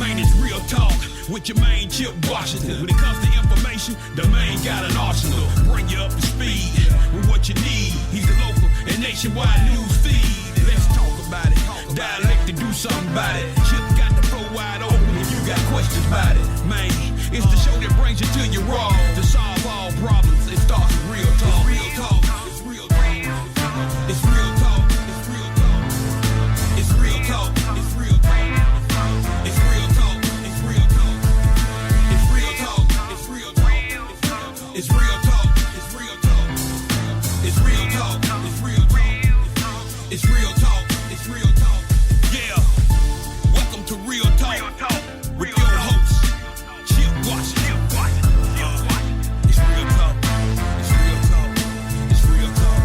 Man, it's real talk with your main Chip Washington. When it comes to information, the man got an arsenal. Bring you up to speed with what you need. He's a local and nationwide news feed. Let's talk about it. Dialect to do something about it. Chip got the floor wide open if you got questions about it. Man, it's the show that brings you to your raw. To solve all problems, it starts with real talk. It's real talk. It's real talk. It's real talk. It's real talk. It's real talk. It's real talk. It's real talk. It's real talk. It's real talk. It's real talk. It's real talk. It's real talk. It's real talk. It's real talk. It's real talk. Yeah. Welcome to Real Talk with your host, Chip Washington. It's real talk. It's real talk. It's real talk.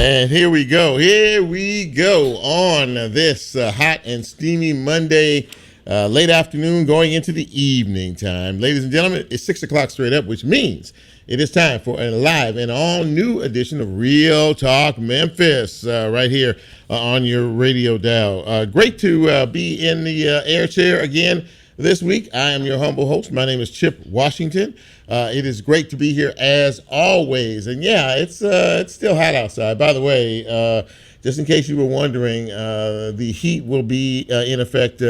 And here we go on this hot and steamy Monday, late afternoon going into the evening time. Ladies and gentlemen, it's 6 o'clock straight up, which means it is time for a live and all new edition of Real Talk Memphis right here on your radio dial. Great to be in the air chair again this week. I am your humble host. My name is Chip Washington. It is great to be here as always. And yeah, it's still hot outside. By the way, just in case you were wondering, the heat will be in effect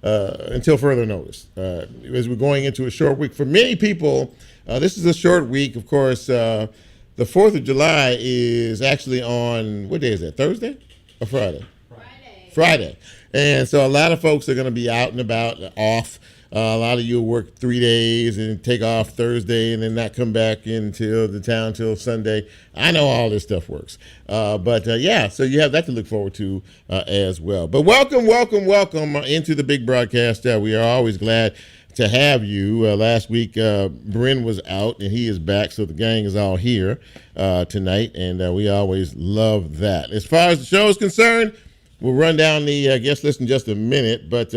until further notice. As we're going into a short week. For many people, this is a short week. Of course, the 4th of July is actually on, what day is that, Thursday or Friday? Friday. And so a lot of folks are going to be out and about, off. A lot of you will work 3 days and take off Thursday and then not come back into the town till Sunday. I know all this stuff works. But yeah, so you have that to look forward to as well. But welcome into the big broadcast. We are always glad to have you. Last week, Bryn was out and he is back, so the gang is all here tonight, and we always love that. As far as the show is concerned, we'll run down the guest list in just a minute, but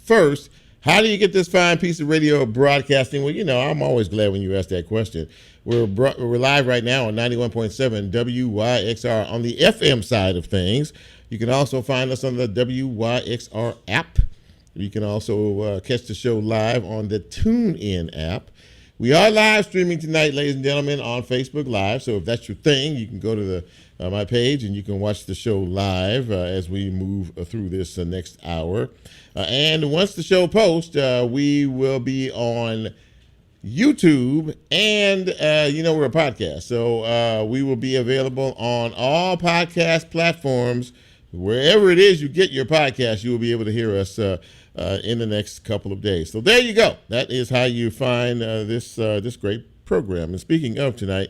first, how do you get this fine piece of radio broadcasting? Well, you know, I'm always glad when you ask that question. We're live right now on 91.7 WYXR on the FM side of things. You can also find us on the WYXR app. You can also catch the show live on the TuneIn app. We are live streaming tonight, ladies and gentlemen, on Facebook Live. So if that's your thing, you can go to my page and you can watch the show live as we move through this next hour. And once the show posts, we will be on YouTube and, we're a podcast. So we will be available on all podcast platforms. Wherever it is you get your podcast, you will be able to hear us in the next couple of days. So there you go. That is how you find this great program. And speaking of tonight,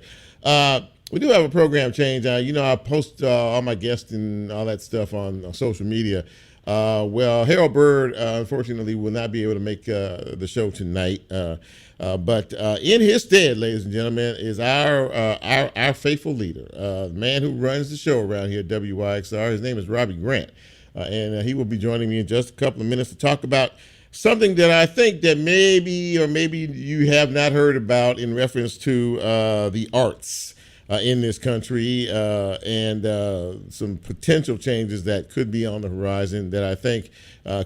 we do have a program change. I post all my guests and all that stuff on social media. Well, Harold Bird, unfortunately, will not be able to make the show tonight. But in his stead, ladies and gentlemen, is our faithful leader, the man who runs the show around here at WYXR. His name is Robbie Grant. And he will be joining me in just a couple of minutes to talk about something that I think that maybe you have not heard about in reference to the arts in this country and some potential changes that could be on the horizon that I think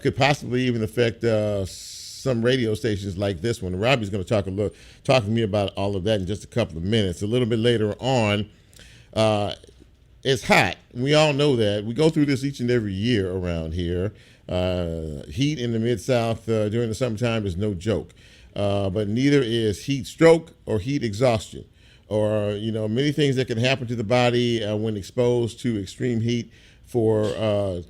could possibly even affect some radio stations like this one. Robbie's going to talk to me about all of that in just a couple of minutes. A little bit later on, it's hot. We all know that. We go through this each and every year around here. Heat in the Mid-South during the summertime is no joke. But neither is heat stroke or heat exhaustion, or many things that can happen to the body when exposed to extreme heat for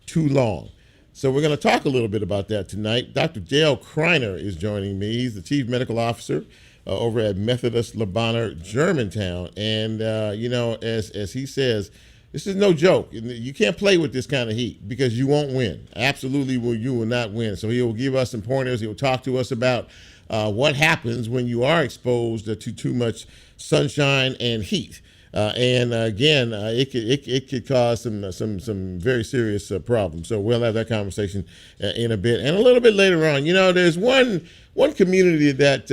too long. So we're going to talk a little bit about that tonight. Dr. J.L. Criner is joining me. He's the Chief Medical Officer over at Methodist Labanner, Germantown. And, as he says, this is no joke. You can't play with this kind of heat because you won't win. Absolutely, you will not win. So he will give us some pointers. He will talk to us about what happens when you are exposed to too much sunshine and heat. And again, it could cause some very serious problems. So we'll have that conversation in a bit, and a little bit later on. There's one community that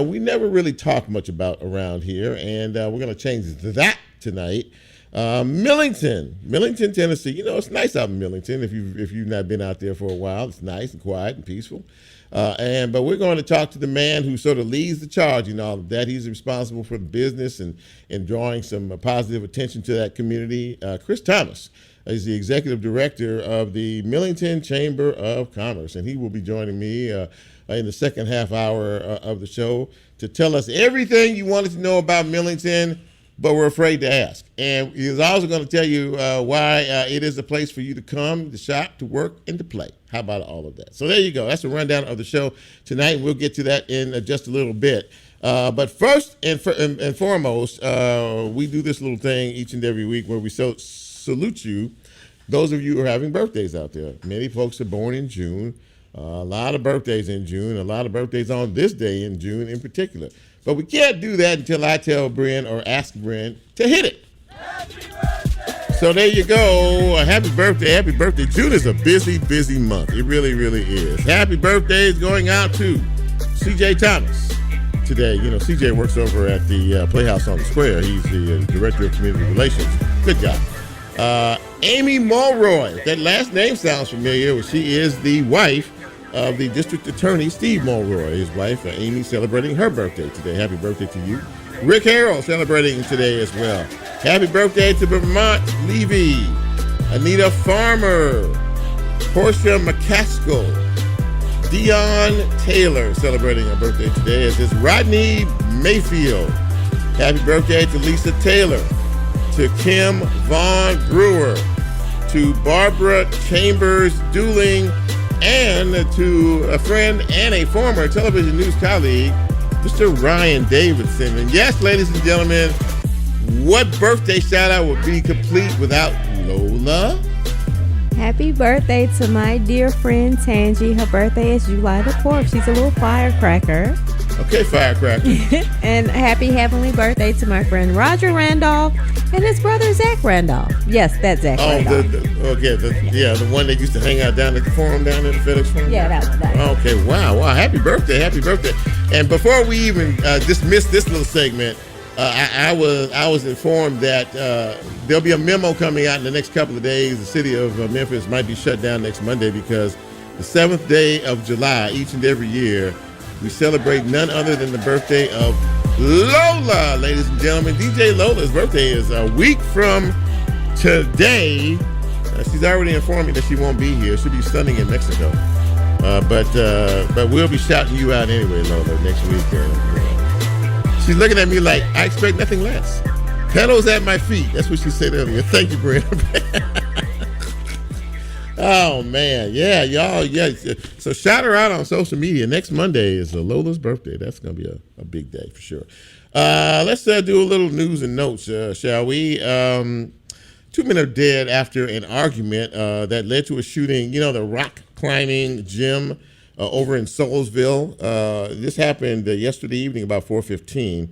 we never really talk much about around here, and we're going to change that tonight. Millington, Tennessee. It's nice out in Millington. If you've not been out there for a while, it's nice and quiet and peaceful. But we're going to talk to the man who sort of leads the charge in all of that. He's responsible for the business and drawing some positive attention to that community. Chris Thomas is the executive director of the Millington Chamber of Commerce, and he will be joining me in the second half hour of the show to tell us everything you wanted to know about Millington, but we're afraid to ask. And he's also going to tell you why it is a place for you to come, to shop, to work, and to play. How about all of that? So there you go. That's a rundown of the show tonight. We'll get to that in just a little bit. But first and foremost, we do this little thing each and every week where we salute you, those of you who are having birthdays out there. Many folks are born in June. A lot of birthdays in June. A lot of birthdays on this day in June in particular. But we can't do that until I tell Bryn or ask Bryn to hit it. So there you go. Happy birthday. Happy birthday. June is a busy, busy month. It really, really is. Happy birthday is going out to C.J. Thomas today. C.J. works over at the Playhouse on the Square. He's the director of community relations. Good guy. Amy Mulroy. That last name sounds familiar. She is the wife of the district attorney, Steve Mulroy. His wife, Amy, celebrating her birthday today. Happy birthday to you. Rick Harrell celebrating today as well. Happy birthday to Vermont Levy, Anita Farmer, Portia McCaskill, Dion Taylor celebrating her birthday today, as is Rodney Mayfield. Happy birthday to Lisa Taylor, to Kim Vaughn Brewer, to Barbara Chambers Dooling, and to a friend and a former television news colleague, Mr. Ryan Davidson. And yes, ladies and gentlemen, what birthday shout out would be complete without Lola? Happy birthday to my dear friend Tangi. Her birthday is July the 4th. She's a little firecracker. Okay, firecracker. And happy heavenly birthday to my friend Roger Randolph and his brother Zach Randolph. Yes, that's Zach Randolph. The one that used to hang out down at the forum down at the FedEx Forum? Yeah, that one. Okay, wow. Happy birthday. And before we even dismiss this little segment, I was informed that there'll be a memo coming out in the next couple of days. The city of Memphis might be shut down next Monday because the 7th day of July, each and every year, we celebrate none other than the birthday of Lola, ladies and gentlemen. DJ Lola's birthday is a week from today. She's already informed me that she won't be here. She'll be stunning in Mexico. But we'll be shouting you out anyway, Lola, next week. She's looking at me like, I expect nothing less. Pedals at my feet. That's what she said earlier. Thank you, Brent. Oh, man. Yeah, y'all. Yeah. So shout her out on social media. Next Monday is Lola's birthday. That's going to be a big day for sure. Let's do a little news and notes, shall we? 2 men are dead after an argument that led to a shooting, the rock climbing gym over in Soulsville. This happened yesterday evening about 4:15.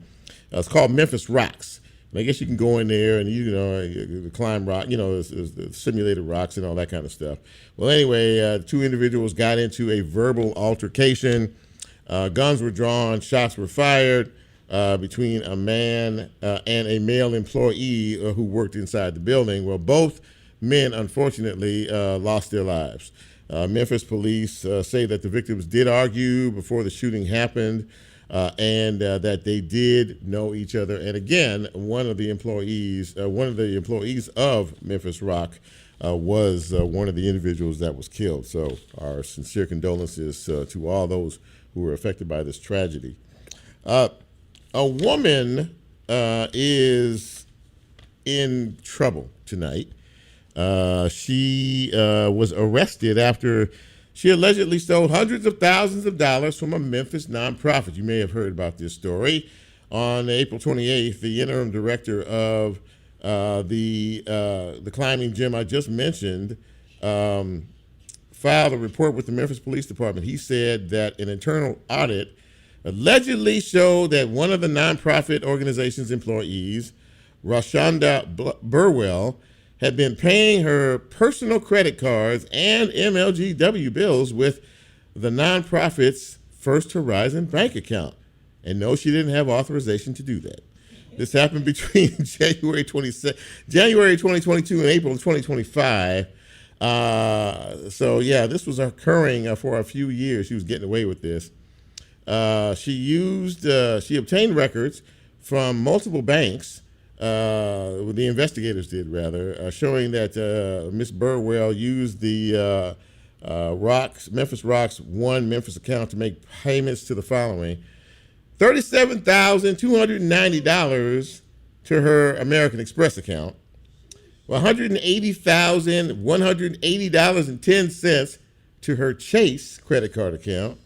It's called Memphis Rocks. And I guess you can go in there and, climb rock, it's simulated rocks and all that kind of stuff. Well, anyway, 2 individuals got into a verbal altercation. Guns were drawn, shots were fired between a man and a male employee who worked inside the building. Well, both men, unfortunately, lost their lives. Memphis police say that the victims did argue before the shooting happened. And that they did know each other. And again, one of the employees of Memphis Rock was one of the individuals that was killed. So our sincere condolences to all those who were affected by this tragedy. A woman is in trouble tonight. She was arrested after she allegedly stole hundreds of thousands of dollars from a Memphis nonprofit. You may have heard about this story. On April 28th, the interim director of the climbing gym I just mentioned filed a report with the Memphis Police Department. He said that an internal audit allegedly showed that one of the nonprofit organization's employees Rashonda Burwell, had been paying her personal credit cards and MLGW bills with the nonprofit's First Horizon bank account. And no, she didn't have authorization to do that. This happened between January 2022 and April 2025. This was occurring for a few years. She was getting away with this. She obtained records from multiple banks, the investigators did rather, showing that Ms. Burwell used the Memphis Rock's One Memphis account to make payments to the following: $37,290 to her American Express account, $180,180.10 to her Chase credit card account,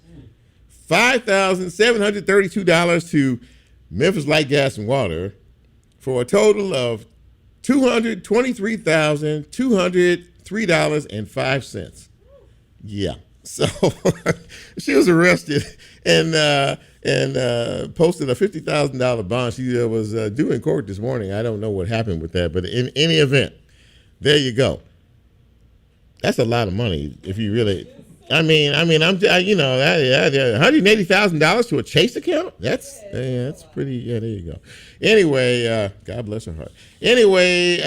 $5,732 to Memphis Light, Gas, and Water, for a total of $223,203.05. Yeah. So she was arrested and posted a $50,000 bond. She was due in court this morning. I don't know what happened with that, but in any event, there you go. That's a lot of money if you really. $180,000 to a Chase account. That's pretty. Yeah, there you go. Anyway, God bless her heart. Anyway,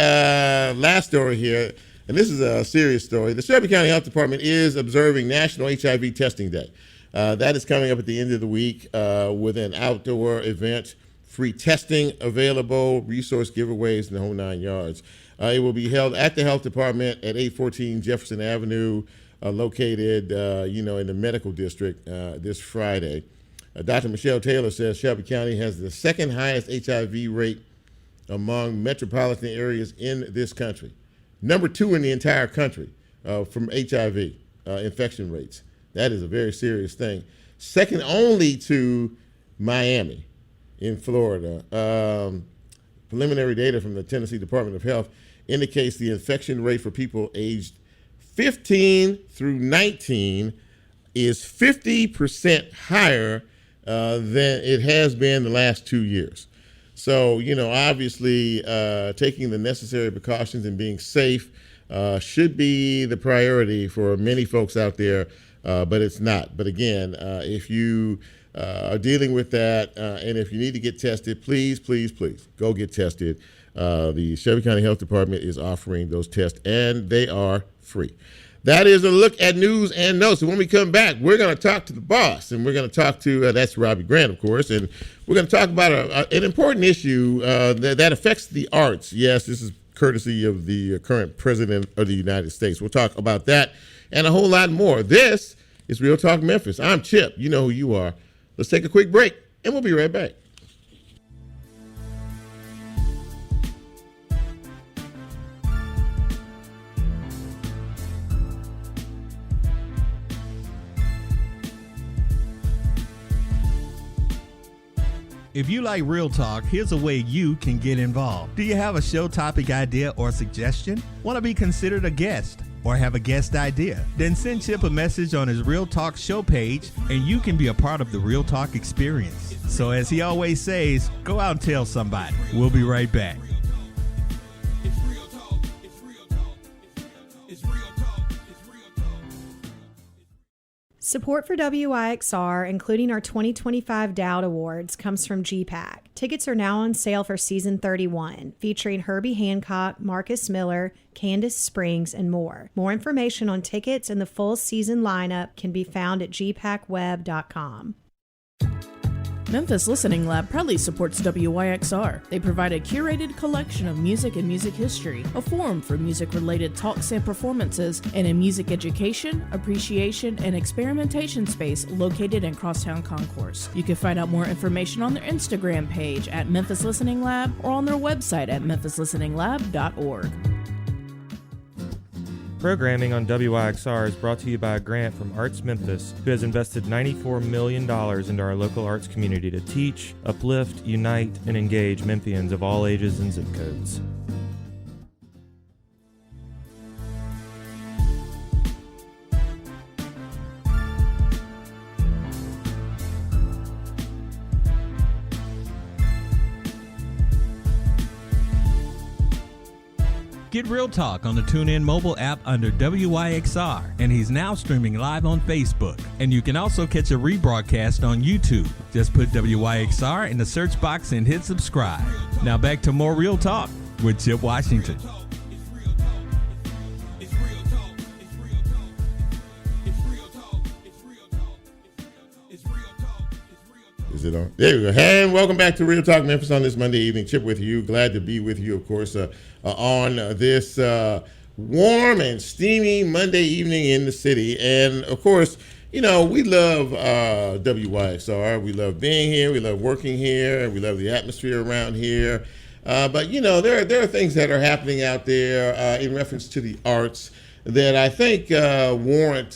last story here. And this is a serious story. The Shelby County Health Department is observing National HIV Testing Day. That is coming up at the end of the week with an outdoor event, free testing available, resource giveaways, and the whole 9 yards. It will be held at the Health Department at 814 Jefferson Avenue, located, in the medical district this Friday. Dr. Michelle Taylor says Shelby County has the second highest HIV rate among metropolitan areas in this country. Number 2 in the entire country from HIV infection rates. That is a very serious thing. Second only to Miami in Florida. Preliminary data from the Tennessee Department of Health indicates the infection rate for people aged 15 through 19 is 50% higher than it has been the last 2 years. So, obviously taking the necessary precautions and being safe should be the priority for many folks out there, but it's not. But again, if you are dealing with that and if you need to get tested, please go get tested. The Shelby County Health Department is offering those tests, and they are free. That is a look at news and notes. And when we come back, we're going to talk to the boss, and we're going to talk to, that's Robbie Grant, of course, and we're going to talk about an important issue that affects the arts. Yes, this is courtesy of the current president of the United States. We'll talk about that and a whole lot more. This is Real Talk Memphis. I'm Chip. You know who you are. Let's take a quick break, and we'll be right back. If you like Real Talk, here's a way you can get involved. Do you have a show topic idea or suggestion? Want to be considered a guest or have a guest idea? Then send Chip a message on his Real Talk show page and you can be a part of the Real Talk experience. So as he always says, go out and tell somebody. We'll be right back. Support for WYXR, including our 2025 Dowd Awards, comes from GPAC. Tickets are now on sale for Season 31, featuring Herbie Hancock, Marcus Miller, Candace Springs, and more. More information on tickets and the full season lineup can be found at gpacweb.com. Memphis Listening Lab proudly supports WYXR. They provide a curated collection of music and music history, a forum for music-related talks and performances, and a music education, appreciation, and experimentation space located in Crosstown Concourse. You can find out more information on their Instagram page at Memphis Listening Lab or on their website at memphislisteninglab.org. Programming on WYXR is brought to you by a grant from Arts Memphis, who has invested $94 million into our local arts community to teach, uplift, unite, and engage Memphians of all ages and zip codes. Get Real Talk on the TuneIn mobile app under WYXR, and he's now streaming live on Facebook. And you can also catch a rebroadcast on YouTube. Just put WYXR in the search box and hit subscribe. Now back to more Real Talk with Chip Washington. Is it on? There we go. Hey, and welcome back to Real Talk Memphis on this Monday evening. Chip with you. Glad to be with you, of course, on this warm and steamy Monday evening in the city. And, of course, you know, we love WYXR. We love being here. We love working here. We love the atmosphere around here. But, you know, there are things that are happening out there in reference to the arts that I think warrant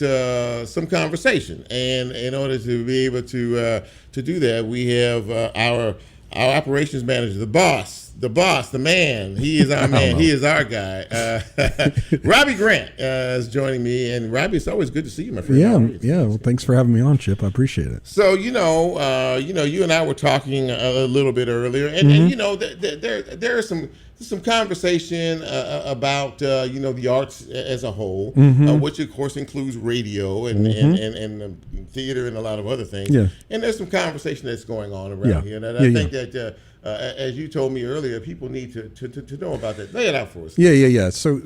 some conversation. And in order to be able to do that, we have our operations manager, the boss, the man. He is our man. He is our guy. Robbie Grant is joining me. And Robbie, it's always good to see you, my friend. Yeah. Well, thanks for having me on, Chip. I appreciate it. So, you and I were talking a little bit earlier, and you know, there is some conversation about the arts as a whole, which of course includes radio and theater and a lot of other things. Yeah. And there's some conversation that's going on around here, and I think that as you told me earlier, people need to know about that. Lay it out for us. Yeah. So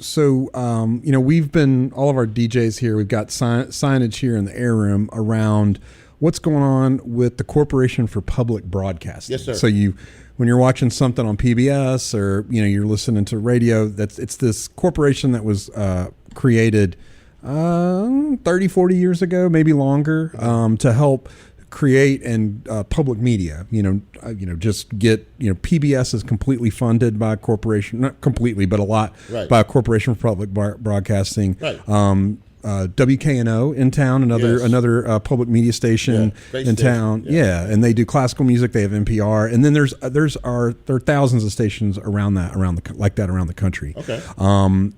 we've been, all of our DJs here, we've got signage here in the air room around what's going on with the Corporation for Public Broadcasting. Yes, sir. So when you're watching something on PBS or you're listening to radio, it's this corporation that was created 30, 40 years ago, maybe longer, to help create and public media. Just get PBS is completely funded by a corporation, not completely, but a lot by a Corporation for Public Broadcasting. Right. WKNO in town, another public media station in town. Yeah, and they do classical music. They have NPR, and then there are thousands of stations around the country. Okay.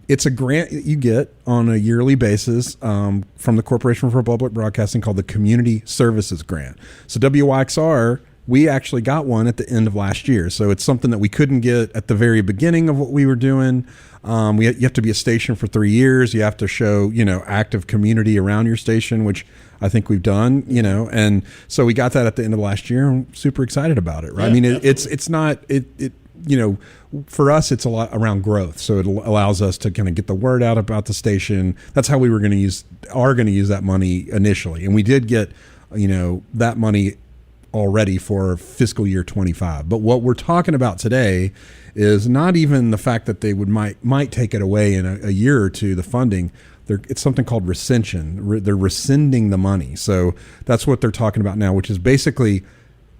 It's a grant you get on a yearly basis from the Corporation for Public Broadcasting called the Community Services Grant. So WYXR, we actually got one at the end of last year. So it's something that we couldn't get at the very beginning of what we were doing. You have to be a station for 3 years. You have to show, active community around your station, which I think we've done, and so we got that at the end of last year. I'm super excited about it. Right. I mean, it's not for us, it's a lot around growth. So it allows us to kind of get the word out about the station. That's how we are going to use that money initially. And we did get, that money already for fiscal year 25. But what we're talking about today is not even the fact that they might take it away in a year or two, the funding. It's something called rescission. They're rescinding the money. So that's what they're talking about now, which is basically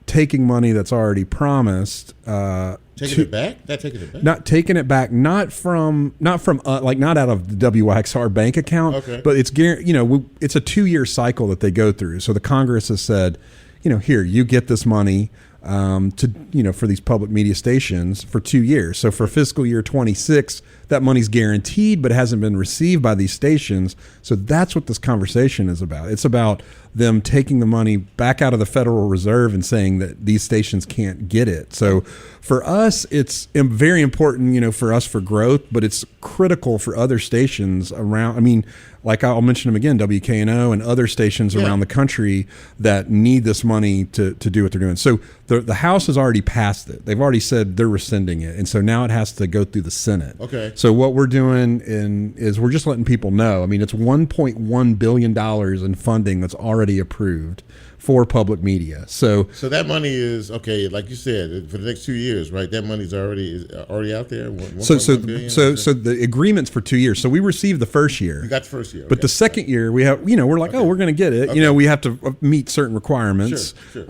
taking money that's already promised. Taking it back? Not taking it back? Not taking it back, not out of the WYXR bank account, but it's it's a 2-year cycle that they go through. So the Congress has said, here, you get this money for these public media stations for 2 years. So for fiscal year 26, that money's guaranteed, but it hasn't been received by these stations. So that's what this conversation is about. It's about them taking the money back out of the Federal Reserve and saying that these stations can't get it. So for us, it's very important, for us for growth, but it's critical for other stations around. I mean, like I'll mention them again, WKNO and other stations around the country that need this money to do what they're doing. So the House has already passed it. They've already said they're rescinding it. And so now it has to go through the Senate. Okay. So what we're doing is we're just letting people know. I mean, it's $1.1 billion in funding that's already approved for public media. So that money is like you said, for the next 2 years, right? That money's already out there. So the agreement's for 2 years. So we received the first year. You got the first year, but the second year we have, we're like, we're going to get it. Okay. We have to meet certain requirements. Sure.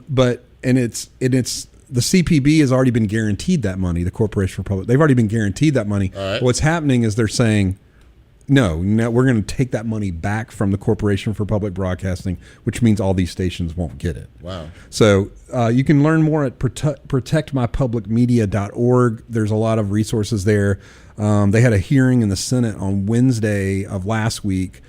But it's the CPB has already been guaranteed that money. The Corporation for Public, they've already been guaranteed that money. Right. What's happening is they're saying, no, we're going to take that money back from the Corporation for Public Broadcasting, which means all these stations won't get it. Wow. So you can learn more at protectmypublicmedia.org. There's a lot of resources there. They had a hearing in the Senate on Wednesday of last week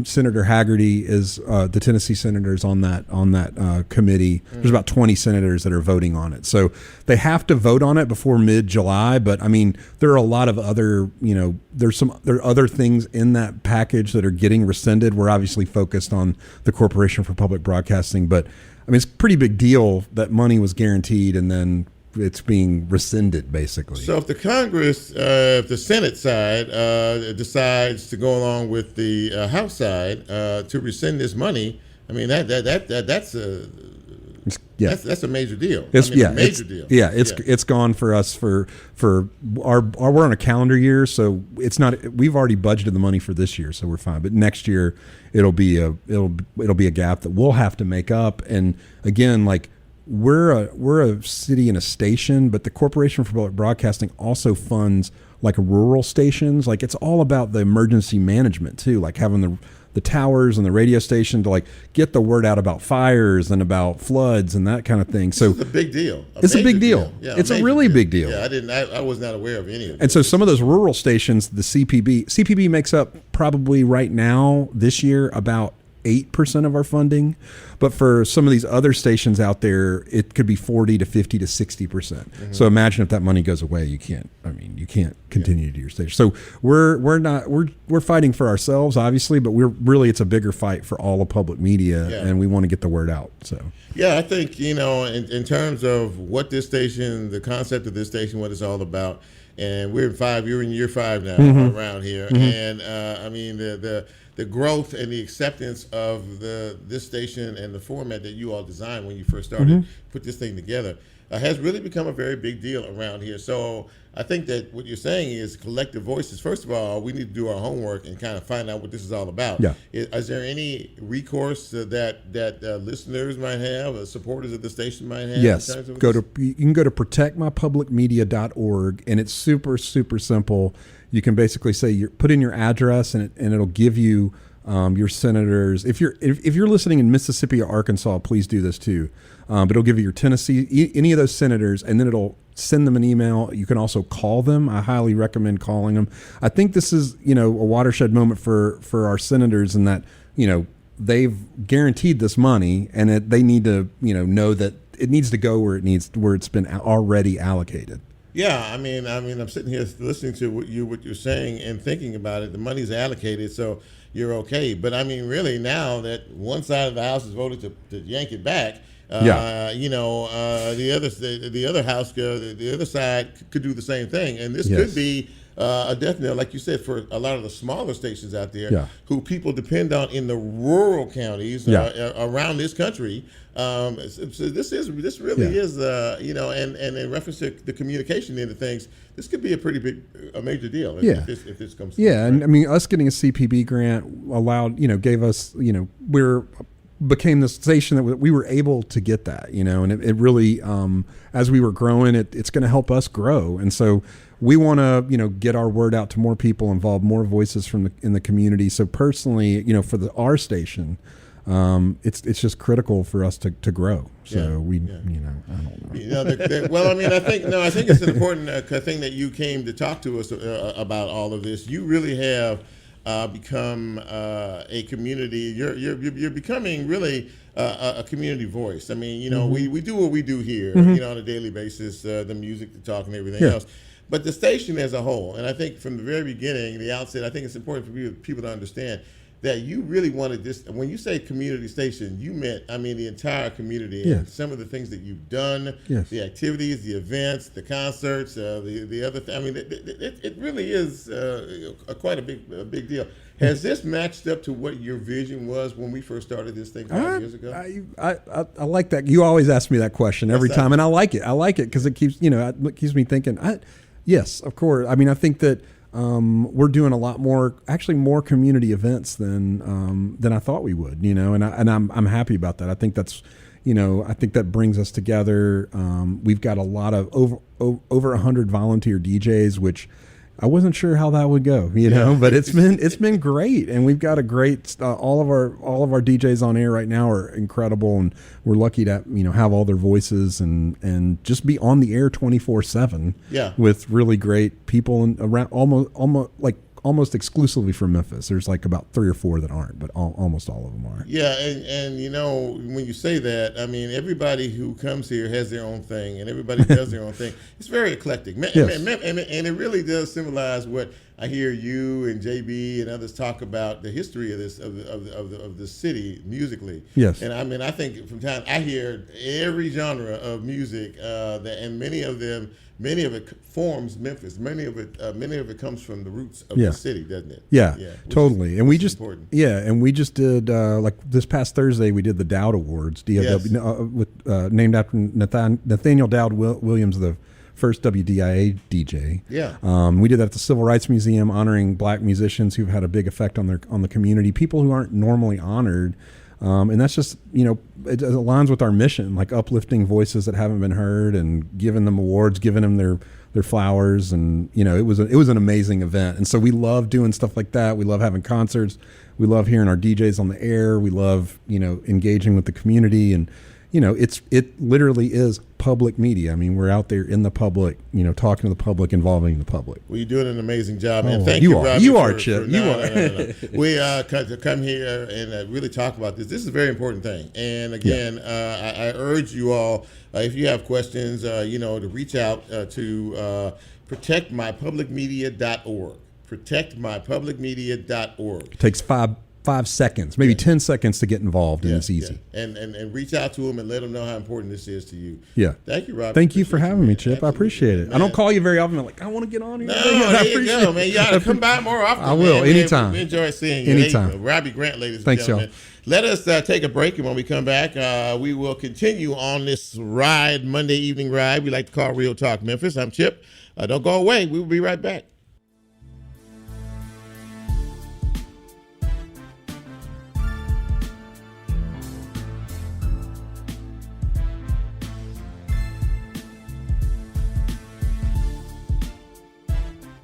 Senator Haggerty is the Tennessee senators on that committee. There's about 20 senators that are voting on it, so they have to vote on it before mid-July. But I mean, there are a lot of other, there are other things in that package that are getting rescinded. We're obviously focused on the Corporation for Public Broadcasting, but I mean, it's a pretty big deal that money was guaranteed and then it's being rescinded, basically. So if the Congress, if the Senate side decides to go along with the House side to rescind this money, I mean that's a major deal. A major deal. Yeah, it's gone for us for our we're on a calendar year, so it's not. We've already budgeted the money for this year, so we're fine. But next year it'll be a gap that we'll have to make up. And again, like. We're a city and a station, but the Corporation for Public Broadcasting also funds like rural stations. Like it's all about the emergency management too, like having the towers and the radio station to like get the word out about fires and about floods and that kind of thing. So it's a big deal. It's a big deal. Yeah, it's a really big deal. Yeah, I was not aware of any of it. And so some of those rural stations, the CPB makes up probably right now this year about 8% of our funding, but for some of these other stations out there, it could be 40 to 50 to 60%. Mm-hmm. So imagine if that money goes away, you can't continue to do your station. So we're fighting for ourselves, obviously, but it's a bigger fight for all of public media, and we want to get the word out. So yeah, I think in terms of what this station, the concept of this station, what it's all about, and you're in year 5 now around here, and I mean the growth and the acceptance of this station and the format that you all designed when you first started put this thing together has really become a very big deal around here. So I think that what you're saying is collective voices. First of all, we need to do our homework and kind of find out what this is all about. Yeah. Is there any recourse that listeners might have, supporters of the station might have? Yes. You can go to protectmypublicmedia.org, and it's super, super simple. You can basically say put in your address, and it'll give you your senators. If you're listening in Mississippi or Arkansas, please do this too. But it'll give you your Tennessee, any of those senators, and then it'll send them an email. You can also call them. I highly recommend calling them. I think this is a watershed moment for our senators in that they've guaranteed this money, and they need to know that it needs to go where it's been already allocated. Yeah, I mean, I'm sitting here listening to what you're saying and thinking about it. The money's allocated, so you're okay. But I mean, really, now that one side of the House has voted to yank it back, the other house, the other side could do the same thing, and this could be a death knell, like you said, for a lot of the smaller stations out there who people depend on in the rural counties around this country. So this really is, and in reference to the communication end of things, this could be a major deal if this comes. Yeah, and I mean, us getting a CPB grant gave us, became the station that we were able to get that, and it really, as we were growing, it's going to help us grow, and so we want to, get our word out to more people, involve more voices in the community. So personally, for our station, it's just critical for us to grow. So I don't know. Well, I mean, I think it's an important thing that you came to talk to us about all of this. You really have become a community. You're becoming really a community voice. I mean, we do what we do here, on a daily basis, the music, the talk, and everything else. But the station as a whole, and I think from the very beginning, the outset, I think it's important for people to understand that you really wanted this. When you say community station, you meant, the entire community and some of the things that you've done, the activities, the events, the concerts, the other. It really is quite a big deal. Has this matched up to what your vision was when we first started this thing 5 years ago? I like that. You always ask me that question every time, and I like it. I like it because it keeps me thinking. Yes, of course. I mean, I think that we're doing a lot more, actually more community events than I thought we would, and I'm happy about that. I think that's, I think that brings us together. We've got a lot of over 100 volunteer DJs, which I wasn't sure how that would go, but it's been great, and we've got a great all of our DJs on air right now are incredible, and we're lucky to have all their voices and just be on the air 24/7 with really great people and around almost like almost exclusively from Memphis. There's like about 3 or 4 that aren't, but almost all of them are. Yeah, and you know, when you say that, I mean, everybody who comes here has their own thing, and everybody does their own thing. It's very eclectic, Yes. and it really does symbolize what I hear you and JB and others talk about, the history of this of the city musically. Yes. And I mean, I think from time I hear every genre of music, and many of it forms Memphis. Many of it comes from the roots of the city, doesn't it? Yeah, totally. And we just important. we just did like this past Thursday we did the Dowd Awards, DOW, named after Nathaniel Dowd Williams, the first WDIA DJ. Yeah. We did that at the Civil Rights Museum, honoring black musicians who've had a big effect on the community, people who aren't normally honored. And that's just, you know, it aligns with our mission, like uplifting voices that haven't been heard and giving them awards, giving them their flowers. And, you know, it was an amazing event. And so we love doing stuff like that. We love having concerts. We love hearing our DJs on the air. We love, you know, engaging with the community. And, you know, it literally is public media. I mean, we're out there in the public, you know, talking to the public, involving the public. Well, you're doing an amazing job, and Oh, thank you you, are. Robbie. You are, Chip. You are. No. We to come here and really talk about this. This is a very important thing. And again, I urge you all, if you have questions, you know, to reach out to protectmypublicmedia.org. Protectmypublicmedia.org. It takes 5 seconds, maybe 10 seconds to get involved, and it's easy. Yeah. And reach out to them and let them know how important this is to you. Yeah. Thank you, Robbie. Thank you for having me, Chip. Absolutely. I appreciate it. Man. I don't call you very often. I'm like, I want to get on here. No, there you go, man. You ought to come by more often. I will, man. anytime. We enjoy seeing you. Anytime. Robbie Grant, ladies and Thanks, gentlemen. y'all. Let us take a break, and when we come back, we will continue on this ride, Monday evening ride we like to call Real Talk Memphis. I'm Chip. Don't go away. We will be right back.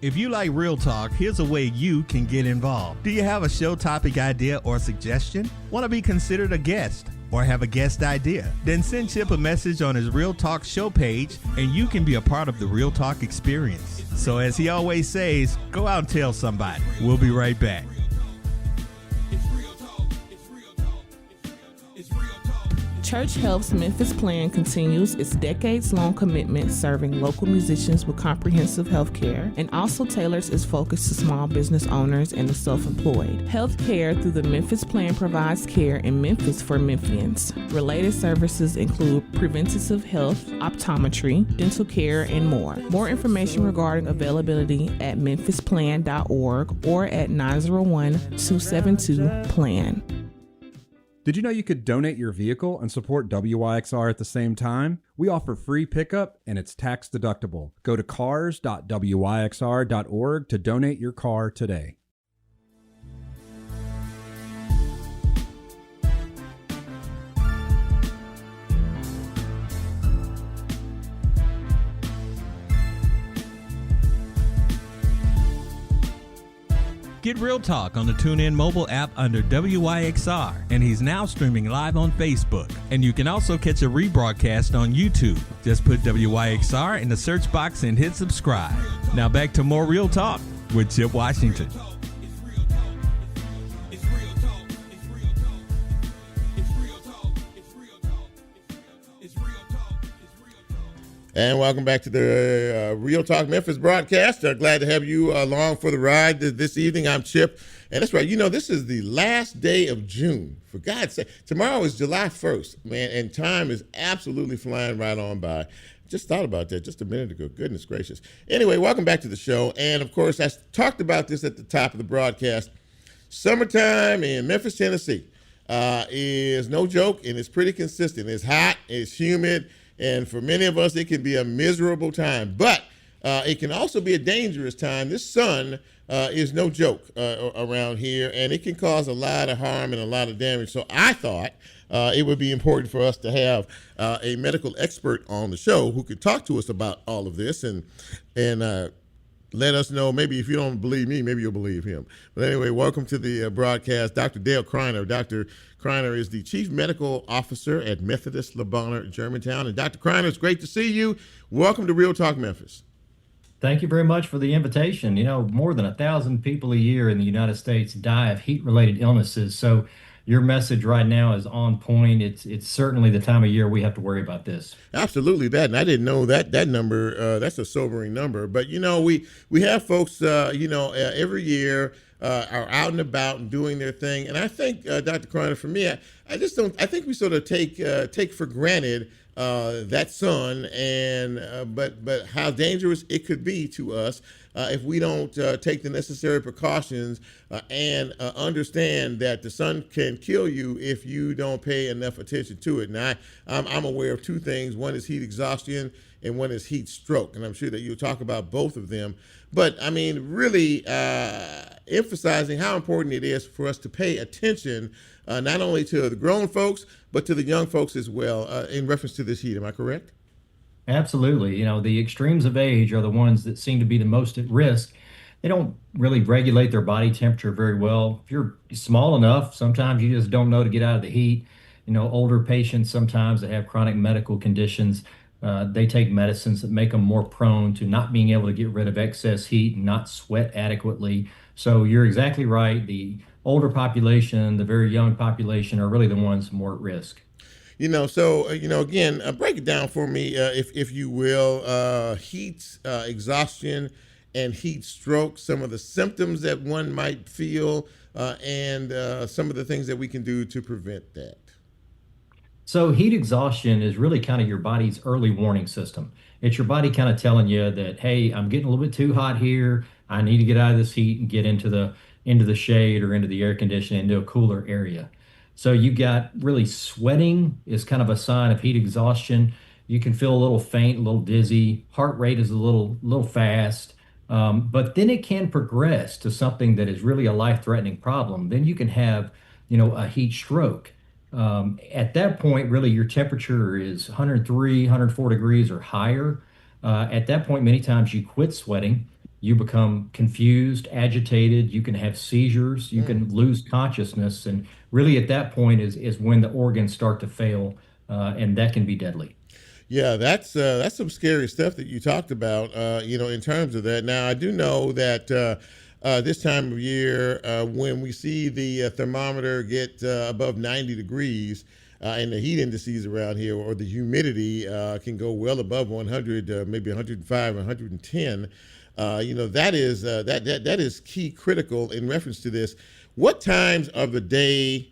If you like Real Talk, here's a way you can get involved. Do you have a show topic idea or suggestion? Want to be considered a guest or have a guest idea? Then send Chip a message on his Real Talk show page and you can be a part of the Real Talk experience. So as he always says, go out and tell somebody. We'll be right back. Church Health's Memphis Plan continues its decades-long commitment serving local musicians with comprehensive health care and also tailors its focus to small business owners and the self-employed. Health care through the Memphis Plan provides care in Memphis for Memphians. Related services include preventative health, optometry, dental care, and more. More information regarding availability at memphisplan.org or at 901-272-PLAN. Did you know you could donate your vehicle and support WYXR at the same time? We offer free pickup and it's tax deductible. Go to cars.wyxr.org to donate your car today. Get Real Talk on the TuneIn mobile app under WYXR, and he's now streaming live on Facebook. And you can also catch a rebroadcast on YouTube. Just put WYXR in the search box and hit subscribe. Now back to more Real Talk with Chip Washington. And welcome back to the Real Talk Memphis broadcast. Glad to have you along for the ride this evening. I'm Chip. And that's right. You know, this is the last day of June. For God's sake, tomorrow is July 1st, man, and time is absolutely flying right on by. Just thought about that just a minute ago. Goodness gracious. Anyway, welcome back to the show. And, of course, I talked about this at the top of the broadcast. Summertime in Memphis, Tennessee is no joke, and it's pretty consistent. It's hot, it's humid, and for many of us, it can be a miserable time. But it can also be a dangerous time. This sun is no joke around here, and it can cause a lot of harm and a lot of damage. So I thought it would be important for us to have a medical expert on the show who could talk to us about all of this and let us know. Maybe if you don't believe me, maybe you'll believe him. But anyway, welcome to the broadcast, Dr. Dale Criner. Dr. Criner is the Chief Medical Officer at Methodist Le Bonheur, Germantown. And Dr. Criner, it's great to see you. Welcome to Real Talk Memphis. Thank you very much for the invitation. You know, more than 1,000 people a year in the United States die of heat-related illnesses. So your message right now is on point. It's certainly the time of year we have to worry about this. Absolutely that, and I didn't know that number. That's a sobering number. But we have folks, every year are out and about and doing their thing. And I think, Dr. Criner, for me, I just don't. I think we sort of take for granted that sun, and but how dangerous it could be to us if we don't take the necessary precautions and understand that the sun can kill you if you don't pay enough attention to it. And I'm aware of two things. One is heat exhaustion, and one is heat stroke. And I'm sure that you'll talk about both of them. But I mean, really emphasizing how important it is for us to pay attention, not only to the grown folks, but to the young folks as well, in reference to this heat. Am I correct? Absolutely. You know, the extremes of age are the ones that seem to be the most at risk. They don't really regulate their body temperature very well. If you're small enough, sometimes you just don't know to get out of the heat. You know, older patients sometimes that have chronic medical conditions, they take medicines that make them more prone to not being able to get rid of excess heat and not sweat adequately. So you're exactly right. The older population, the very young population are really the ones more at risk. Again, break it down for me, if you will. Heat exhaustion and heat stroke, some of the symptoms that one might feel, and some of the things that we can do to prevent that. So heat exhaustion is really kind of your body's early warning system. It's your body kind of telling you that, hey, I'm getting a little bit too hot here. I need to get out of this heat and get into the shade or into the air conditioning, into a cooler area. So you got really sweating is kind of a sign of heat exhaustion. You can feel a little faint, a little dizzy. Heart rate is a little fast. But then it can progress to something that is really a life-threatening problem. Then you can have, a heat stroke. At that point, really, your temperature is 103, 104 degrees or higher. At that point, many times you quit sweating. You become confused, agitated. You can have seizures. You can lose consciousness. And really, at that point is when the organs start to fail, and that can be deadly. Yeah, that's some scary stuff that you talked about, in terms of that. Now, I do know that this time of year, when we see the thermometer get above 90 degrees, and the heat indices around here, or the humidity can go well above 100, maybe 105, 110. That is key critical in reference to this. What times of the day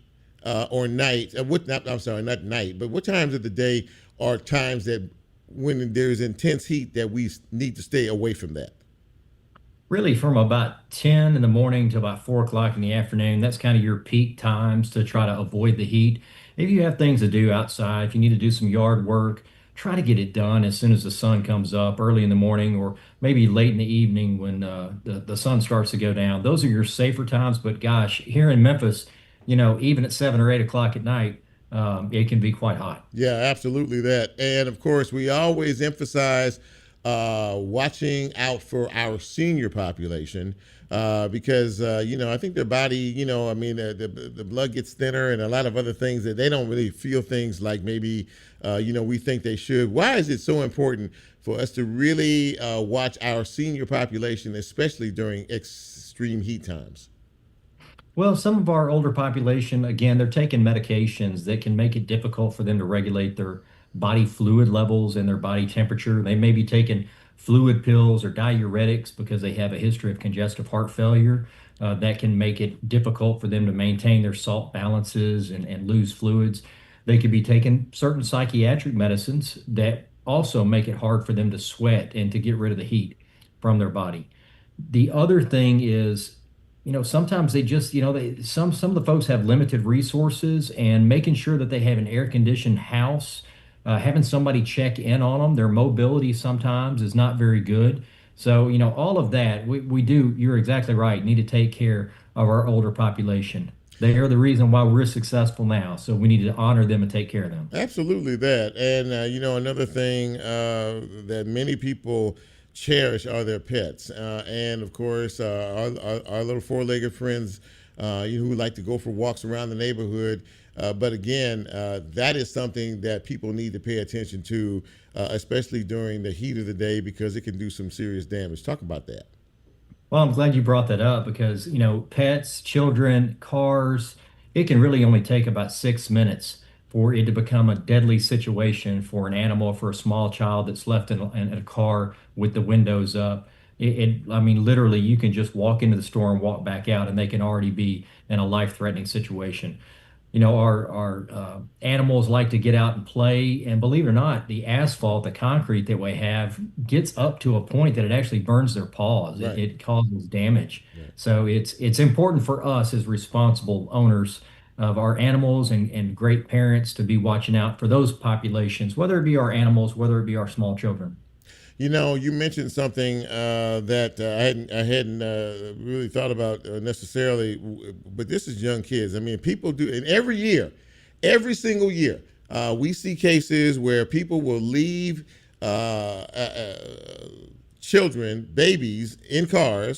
or night? Not night, but what times of the day are times that when there's intense heat that we need to stay away from that? Really, from about 10 in the morning to about 4 o'clock in the afternoon, that's kind of your peak times to try to avoid the heat. If you have things to do outside, if you need to do some yard work, try to get it done as soon as the sun comes up, early in the morning or maybe late in the evening when the sun starts to go down. Those are your safer times. But gosh, here in Memphis, even at 7 or 8 o'clock at night, it can be quite hot. Yeah, absolutely that. And of course, we always emphasize watching out for our senior population because, I think their body, the blood gets thinner and a lot of other things that they don't really feel things like maybe, we think they should. Why is it so important for us to really watch our senior population, especially during extreme heat times? Well, some of our older population, again, they're taking medications that can make it difficult for them to regulate their body fluid levels and their body temperature. They may be taking fluid pills or diuretics because they have a history of congestive heart failure. That can make it difficult for them to maintain their salt balances and lose fluids. They could be taking certain psychiatric medicines that also make it hard for them to sweat and to get rid of the heat from their body. The other thing is, sometimes they just, some of the folks have limited resources, and making sure that they have an air-conditioned house, having somebody check in on them. Their mobility sometimes is not very good. So, all of that, we do, you're exactly right, need to take care of our older population. They are the reason why we're successful now. So we need to honor them and take care of them. Absolutely that. And, another thing that many people cherish are their pets. And of course, our little four-legged friends who like to go for walks around the neighborhood. But again, that is something that people need to pay attention to, especially during the heat of the day, because it can do some serious damage. Talk about that. Well, I'm glad you brought that up because, pets, children, cars, it can really only take about 6 minutes for it to become a deadly situation for an animal, for a small child that's left in a car with the windows up. I mean, literally, you can just walk into the store and walk back out, and they can already be in a life-threatening situation. Our animals like to get out and play, and believe it or not, the asphalt, the concrete that we have gets up to a point that it actually burns their paws. Right. It causes damage. So it's important for us as responsible owners of our animals and great parents to be watching out for those populations, whether it be our animals, whether it be our small children. You mentioned something that I hadn't really thought about necessarily, but this is young kids. I mean, people do, and every single year, we see cases where people will leave children, babies, in car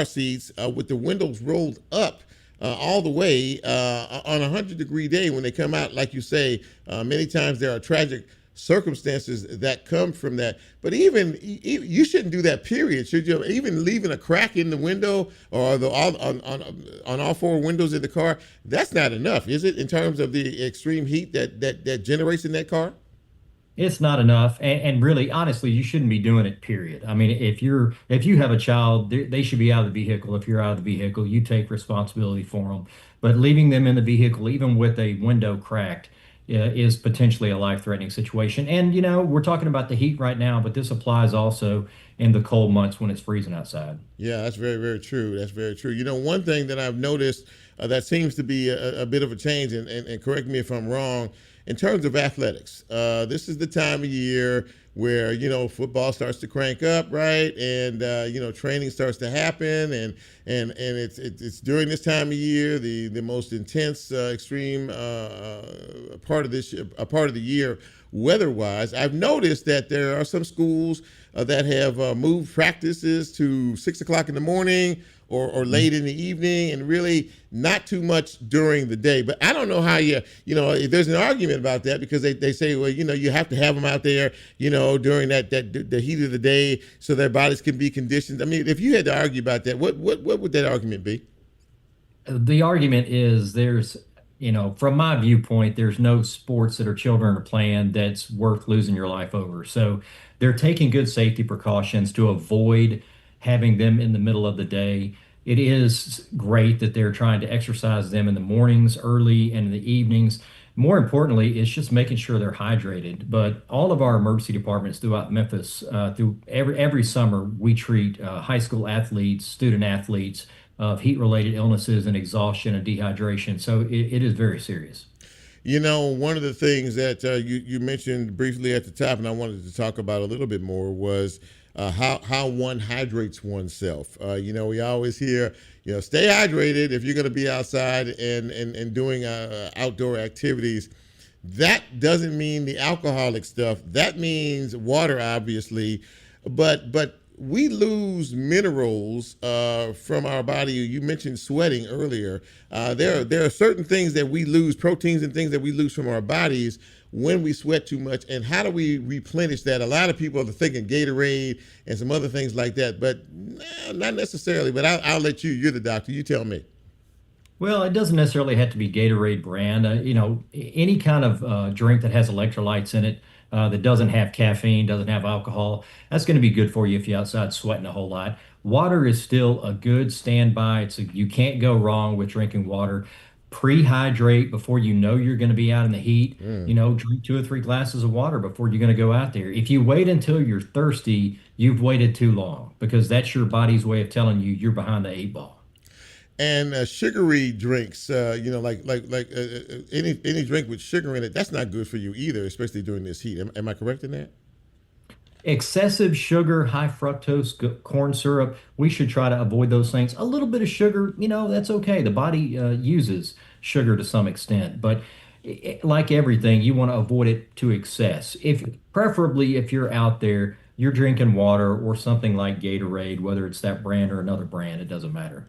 seats, with the windows rolled up. All the way on a 100-degree day when they come out, like you say, many times there are tragic circumstances that come from that. But even you shouldn't do that, period, should you? Even leaving a crack in the window or on all four windows of the car, that's not enough, is it, in terms of the extreme heat that generates in that car? It's not enough, and really, honestly, you shouldn't be doing it. Period. I mean, if you have a child, they should be out of the vehicle. If you're out of the vehicle, you take responsibility for them. But leaving them in the vehicle, even with a window cracked, is potentially a life-threatening situation. And we're talking about the heat right now, but this applies also in the cold months when it's freezing outside. Yeah, that's very, very true. That's very true. One thing that I've noticed that seems to be a bit of a change, and correct me if I'm wrong, in terms of athletics, this is the time of year where football starts to crank up, right? And training starts to happen, and it's during this time of year, the most intense, extreme part of the year weather-wise. I've noticed that there are some schools that have moved practices to 6 o'clock in the morning or late in the evening, and really not too much during the day. But I don't know how there's an argument about that, because they say, well, you have to have them out there, during the heat of the day so their bodies can be conditioned. I mean, if you had to argue about that, what would that argument be? The argument is from my viewpoint, there's no sports that our children are playing that's worth losing your life over. So they're taking good safety precautions to avoid having them in the middle of the day. It is great that they're trying to exercise them in the mornings, early, and in the evenings. More importantly, it's just making sure they're hydrated. But all of our emergency departments throughout Memphis, through every summer, we treat high school athletes, student athletes of heat-related illnesses and exhaustion and dehydration. So it is very serious. One of the things that you mentioned briefly at the top, and I wanted to talk about a little bit more, was how one hydrates oneself. We always hear, stay hydrated if you're going to be outside and doing outdoor activities. That doesn't mean the alcoholic stuff. That means water, obviously, but we lose minerals from our body. You mentioned sweating earlier. There are certain things that we lose, proteins and things that we lose from our bodies when we sweat too much. And how do we replenish that? A lot of people are thinking Gatorade and some other things like that, but not necessarily. But I'll let you. You're the doctor. You tell me. Well, it doesn't necessarily have to be Gatorade brand. Any kind of drink that has electrolytes in it, that doesn't have caffeine, doesn't have alcohol, that's going to be good for you if you're outside sweating a whole lot. Water is still a good standby. You can't go wrong with drinking water. Pre-hydrate before you're going to be out in the heat. Drink 2 or 3 glasses of water before you're going to go out there. If you wait until you're thirsty, you've waited too long, because that's your body's way of telling you you're behind the 8 ball. And sugary drinks, like any drink with sugar in it, that's not good for you either, especially during this heat. Am I correct in that? Excessive sugar, high fructose corn syrup, we should try to avoid those things. A little bit of sugar, that's okay. The body uses sugar to some extent, but like everything, you want to avoid it to excess. Preferably if you're out there, you're drinking water or something like Gatorade, whether it's that brand or another brand, it doesn't matter.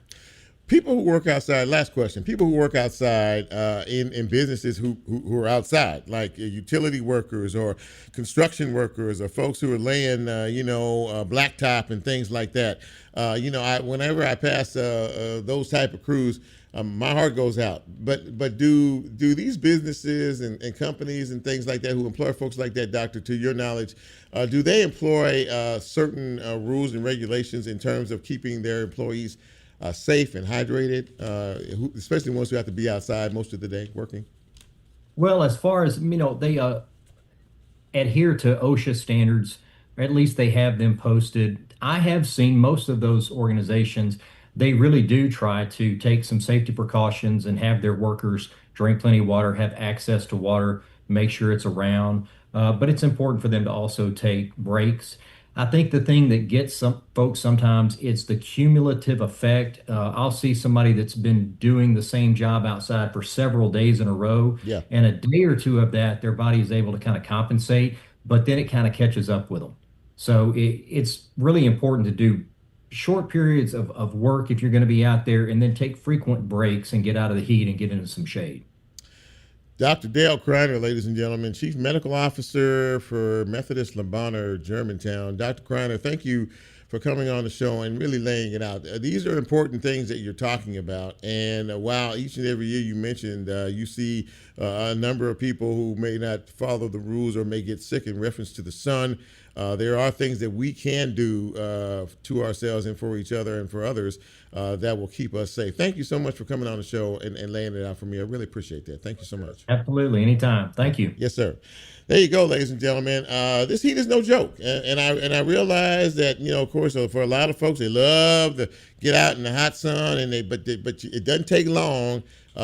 People who work outside, last question, people who work outside in businesses who are outside, like utility workers or construction workers or folks who are laying, blacktop and things like that. Whenever I pass those type of crews, my heart goes out. But do these businesses and companies and things like that who employ folks like that, Doctor, to your knowledge, do they employ certain rules and regulations in terms of keeping their employees safe and hydrated, especially ones who have to be outside most of the day working? Well, as far as, they adhere to OSHA standards, or at least they have them posted. I have seen most of those organizations, they really do try to take some safety precautions and have their workers drink plenty of water, have access to water, make sure it's around. But it's important for them to also take breaks. I think the thing that gets some folks sometimes, it's the cumulative effect. I'll see somebody that's been doing the same job outside for several days in a row. Yeah. And a day or two of that, their body is able to kind of compensate, but then it kind of catches up with them. So it's really important to do short periods of work if you're going to be out there, and then take frequent breaks and get out of the heat and get into some shade. Dr. Dale Criner, ladies and gentlemen, Chief Medical Officer for Methodist Lebanon, Germantown. Dr. Criner, thank you for coming on the show and really laying it out. These are important things that you're talking about. And while each and every year you mentioned you see a number of people who may not follow the rules or may get sick in reference to the sun, there are things that we can do to ourselves and for each other and for others that will keep us safe. Thank you so much for coming on the show and laying it out for me. I really appreciate that. Thank you so much. Absolutely. Anytime. Thank you. Yes, sir. There you go, ladies and gentlemen. This heat is no joke. And I realize that, of course, for a lot of folks, they love to get out in the hot sun, but it doesn't take long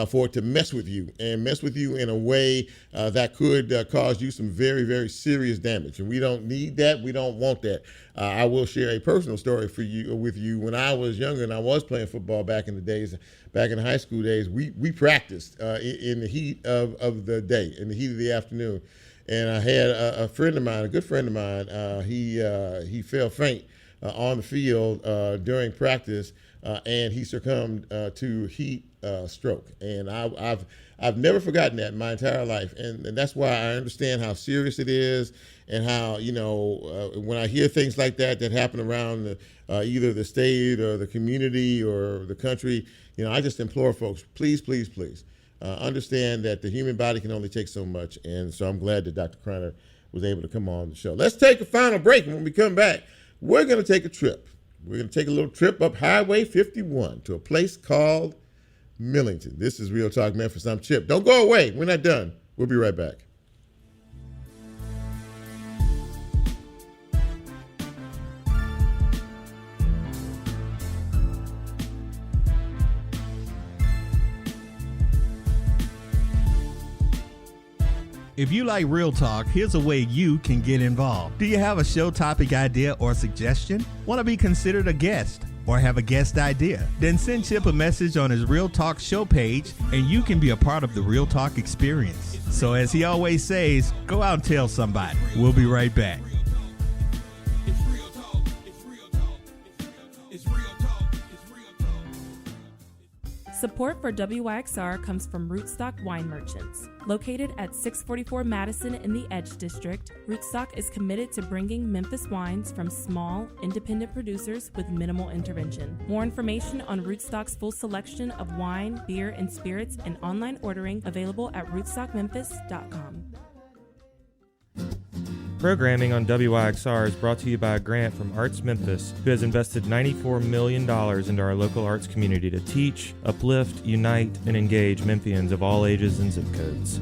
for it to mess with you in a way that could cause you some very, very serious damage. And we don't need that. We don't want that. I will share a personal story with you. When I was younger and I was playing football back in the days, back in high school days, we practiced in the heat of the day, in the heat of the afternoon. And I had a friend of mine, a good friend of mine, he fell faint on the field during practice, and he succumbed to heat stroke. And I've never forgotten that in my entire life. And that's why I understand how serious it is, and how, when I hear things like that happen around either the state or the community or the country, I just implore folks, please, please, please. Understand that the human body can only take so much, and so I'm glad that Dr. Criner was able to come on the show. Let's take a final break, and when we come back, we're going to take a trip. We're going to take a little trip up Highway 51 to a place called Millington. This is Real Talk Memphis. I'm Chip. Don't go away. We're not done. We'll be right back. If you like Real Talk, here's a way you can get involved. Do you have a show topic idea or suggestion? Want to be considered a guest or have a guest idea? Then send Chip a message on his Real Talk show page and you can be a part of the Real Talk experience. So as he always says, go out and tell somebody. We'll be right back. It's real talk. It's real talk. It's real talk. It's real talk. Support for WYXR comes from Rootstock Wine Merchants. Located at 644 Madison in the Edge District, Rootstock is committed to bringing Memphis wines from small, independent producers with minimal intervention. More information on Rootstock's full selection of wine, beer, and spirits and online ordering available at rootstockmemphis.com. Programming on WYXR is brought to you by a grant from Arts Memphis, who has invested $94 million into our local arts community to teach, uplift, unite, and engage Memphians of all ages and zip codes.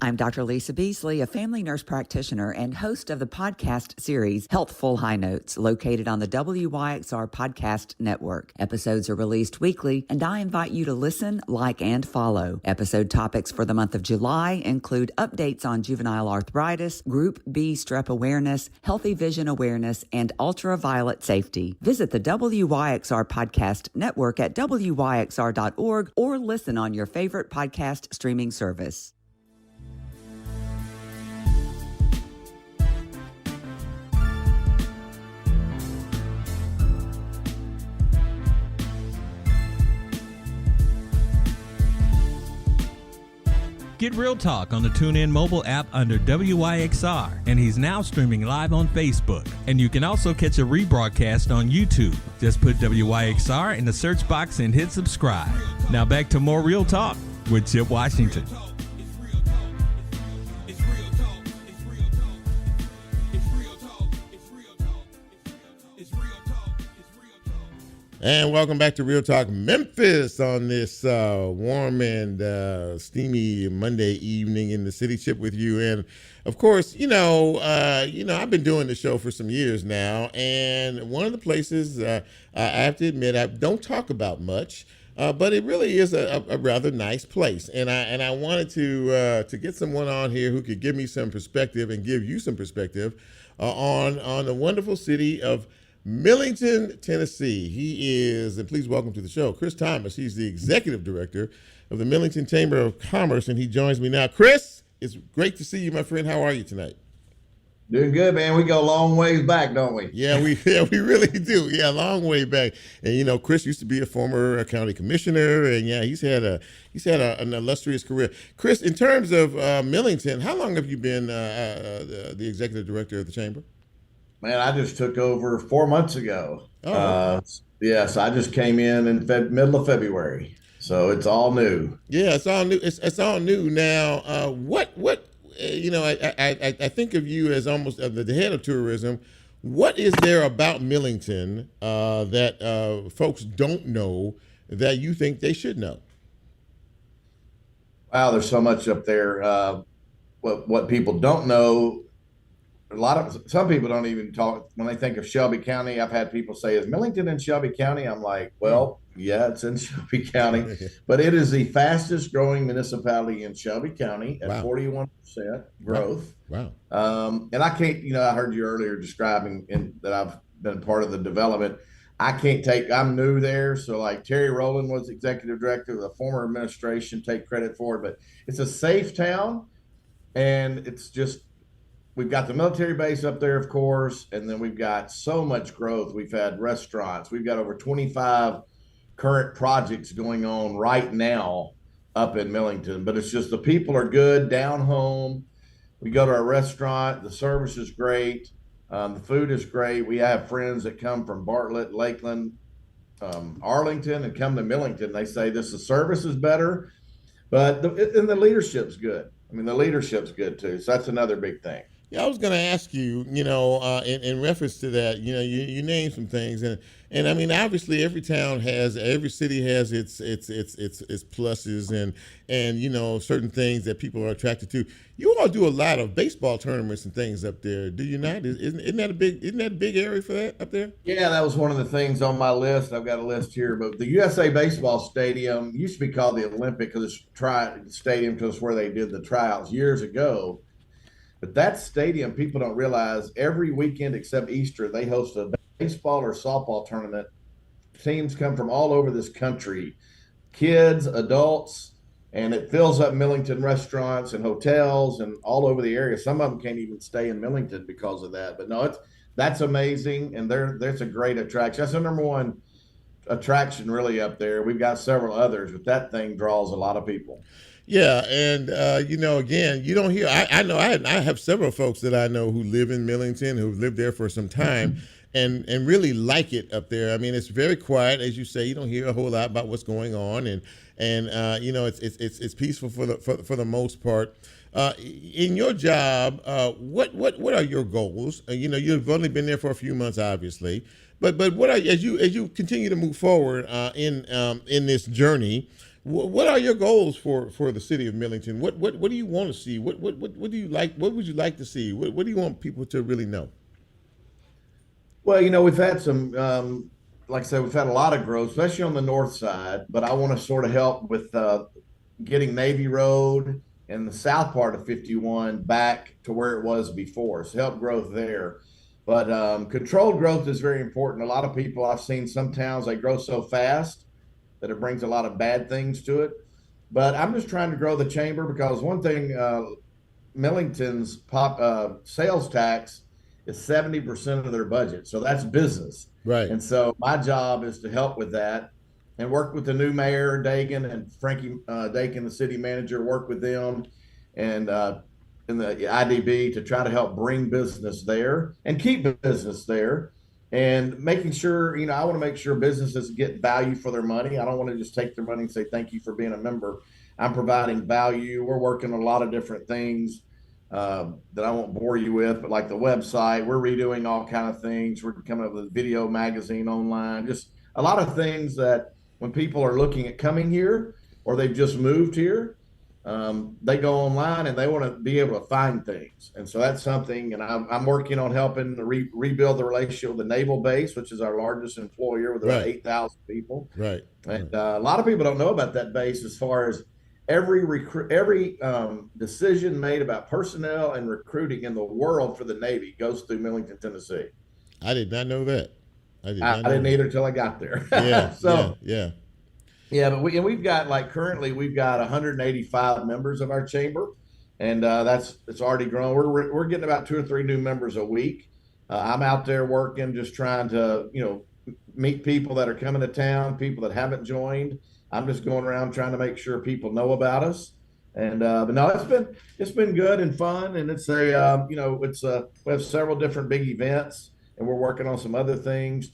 I'm Dr. Lisa Beasley, a family nurse practitioner and host of the podcast series Healthful High Notes, located on the WYXR Podcast Network. Episodes are released weekly, and I invite you to listen, like, and follow. Episode topics for the month of July include updates on juvenile arthritis, Group B strep awareness, healthy vision awareness, and ultraviolet safety. Visit the WYXR Podcast Network at wyxr.org or listen on your favorite podcast streaming service. Get Real Talk on the TuneIn mobile app under WYXR, and he's now streaming live on Facebook. And you can also catch a rebroadcast on YouTube. Just put WYXR in the search box and hit subscribe. Now back to more Real Talk with Chip Washington. And welcome back to Real Talk Memphis on this warm and steamy Monday evening in the city. Chip with you, and of course, I've been doing the show for some years now, and one of the places I have to admit I don't talk about much, but it really is a rather nice place, and I wanted to get someone on here who could give me some perspective and give you some perspective on the wonderful city of Millington, Tennessee. He is, and please welcome to the show, Chris Thomas. He's the executive director of the Millington Chamber of Commerce, and he joins me now. Chris, it's great to see you, my friend. How are you tonight? Doing good, man. We go a long ways back, don't we? Yeah, we really do. Yeah, a long way back. And Chris used to be a former county commissioner, and yeah, he's had an illustrious career. Chris, in terms of Millington, how long have you been the executive director of the chamber? Man, I just took over 4 months ago. Oh. Yes, I just came in middle of February, so it's all new. Yeah, it's all new. It's all new now. I think of you as almost the head of tourism. What is there about Millington that folks don't know that you think they should know? Wow, there's so much up there. What people don't know. Some people don't even talk when they think of Shelby County. I've had people say, "Is Millington in Shelby County?" I'm like, "Well, yeah, it's in Shelby County, but it is the fastest growing municipality in Shelby County at 41% growth." Wow. And I can't, I heard you earlier describing that I've been part of the development. I'm new there. So like Terry Rowland was executive director of the former administration, take credit for it, but it's a safe town, and it's just, we've got the military base up there, of course, and then we've got so much growth. We've had restaurants. We've got over 25 current projects going on right now up in Millington. But it's just the people are good, down home. We go to our restaurant. The service is great. The food is great. We have friends that come from Bartlett, Lakeland, Arlington, and come to Millington. They say the service is better, but the leadership's good. I mean, the leadership's good too. So that's another big thing. Yeah, I was going to ask you, in reference to that, you named some things, and I mean, obviously, every city has its pluses and certain things that people are attracted to. You all do a lot of baseball tournaments and things up there, do you not? Isn't that a big area for that up there? Yeah, that was one of the things on my list. I've got a list here, but the USA Baseball Stadium used to be called the Olympic Stadium because it's where they did the tryouts years ago. But that stadium, people don't realize, every weekend except Easter, they host a baseball or softball tournament. Teams come from all over this country, kids, adults, and it fills up Millington restaurants and hotels and all over the area. Some of them can't even stay in Millington because of that. But no, that's amazing, and there's a great attraction. That's the number one attraction really up there. We've got several others, but that thing draws a lot of people. Yeah, and again, you don't hear. I know I have several folks that I know who live in Millington, who've lived there for some time, and really like it up there. I mean, it's very quiet, as you say. You don't hear a whole lot about what's going on, and it's peaceful for the most part. In your job, what are your goals? You've only been there for a few months, obviously, but what are, as you continue to move forward in this journey? What are your goals for the city of Millington? What do you want to see? What do you like? What would you like to see? What do you want people to really know? Well, we've had some, like I said, we've had a lot of growth, especially on the north side. But I want to sort of help with getting Navy Road and the south part of 51 back to where it was before. So help growth there. But controlled growth is very important. A lot of people, I've seen some towns, they grow so fast that it brings a lot of bad things to it. But I'm just trying to grow the chamber because one thing, Millington's sales tax is 70% of their budget. So that's business. Right. And so my job is to help with that. and work with the new mayor, Dagan, and Frankie Dakin, the city manager, work with them and in the IDB to try to help bring business there and keep business there. And making sure, I want to make sure businesses get value for their money. I don't want to just take their money and say, thank you for being a member. I'm providing value. We're working on a lot of different things that I won't bore you with, but like the website, we're redoing all kind of things. We're coming up with a video magazine online, just a lot of things that when people are looking at coming here or they've just moved here, they go online and they want to be able to find things. And so that's something, and I'm working on helping to rebuild the relationship with the Naval Base, which is our largest employer with about 8,000 people. Right. And a lot of people don't know about that base as far as every decision made about personnel and recruiting in the world for the Navy goes through Millington, Tennessee. I did not know that. I didn't either until I got there. Yeah. So yeah. Yeah, but we've got currently we've got 185 members of our chamber, and it's already grown. We're getting about 2 or 3 new members a week. I'm out there working, just trying to meet people that are coming to town, people that haven't joined. I'm just going around trying to make sure people know about us. And but no, it's been good and fun, and it's we have several different big events, and we're working on some other things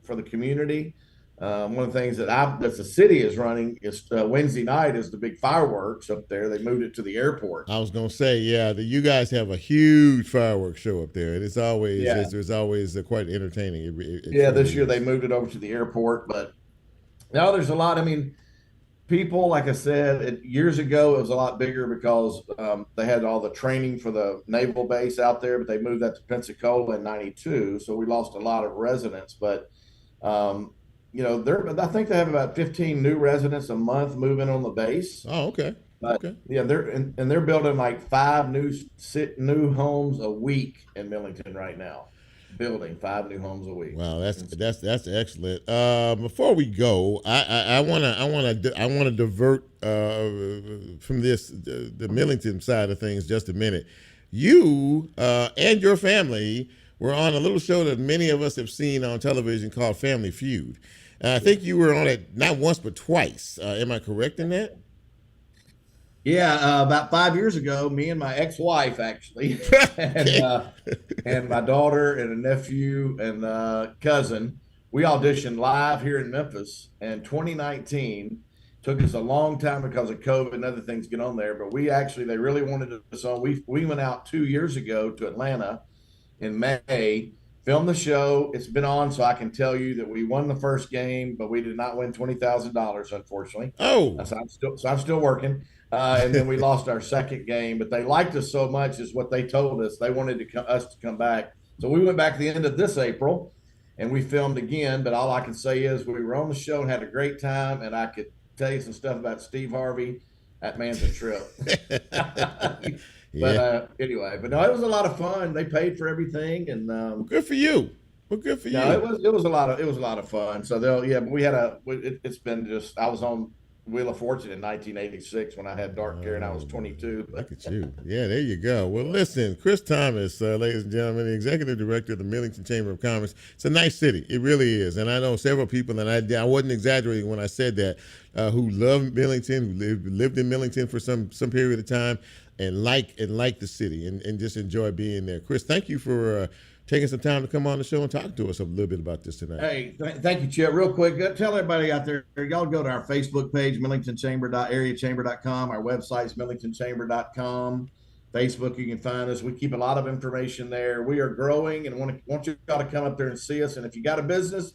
for the community. One of the things that the city is running is Wednesday night is the big fireworks up there. They moved it to the airport. I was gonna say, you guys have a huge fireworks show up there, and it's always quite entertaining. This year they moved it over to the airport, but now there's a lot. I mean, people, like I said, years ago it was a lot bigger because they had all the training for the naval base out there, but they moved that to Pensacola in '92, so we lost a lot of residents, but. I think they have about 15 new residents a month moving on the base. Oh, okay. But, yeah, they're building like 5 new homes a week in Millington right now. Building 5 new homes a week. Wow, that's excellent. Before we go, I wanna divert from the Millington side of things just a minute. You and your family were on a little show that many of us have seen on television called Family Feud. I think you were on it not once but twice. Am I correct in that? Yeah, about 5 years ago, me and my ex-wife actually, and my daughter and a nephew and cousin, we auditioned live here in Memphis. And 2019 took us a long time because of COVID and other things get on there. But they really wanted us on. We went out 2 years ago to Atlanta in May. Filmed the show. It's been on, so I can tell you that we won the first game, but we did not win $20,000, unfortunately. Oh, so I'm still working. And then we lost our second game, but they liked us so much, is what they told us. They wanted us to come back, so we went back at the end of this April, and we filmed again. But all I can say is we were on the show and had a great time, and I could tell you some stuff about Steve Harvey. That man's a trip. But anyway, but no, it was a lot of fun. They paid for everything, and good for you. Well, good for you. It was a lot of fun. So but we had it's been just, I was on Wheel of Fortune in 1986 when I had dark hair and I was 22. Look at you. Yeah, there you go. Well, listen, Chris Thomas, ladies and gentlemen, the executive director of the Millington Chamber of Commerce. It's a nice city. It really is. And I know several people, and I wasn't exaggerating when I said that, who love Millington, who lived in Millington for some period of time, and like the city and just enjoy being there. Chris, thank you for taking some time to come on the show and talk to us a little bit about this tonight. Hey, thank you, Chip. Real quick, tell everybody out there, y'all go to our Facebook page, millingtonchamber.areachamber.com. Our website's millingtonchamber.com. Facebook, you can find us. We keep a lot of information there. We are growing and want you all to come up there and see us. And if you got a business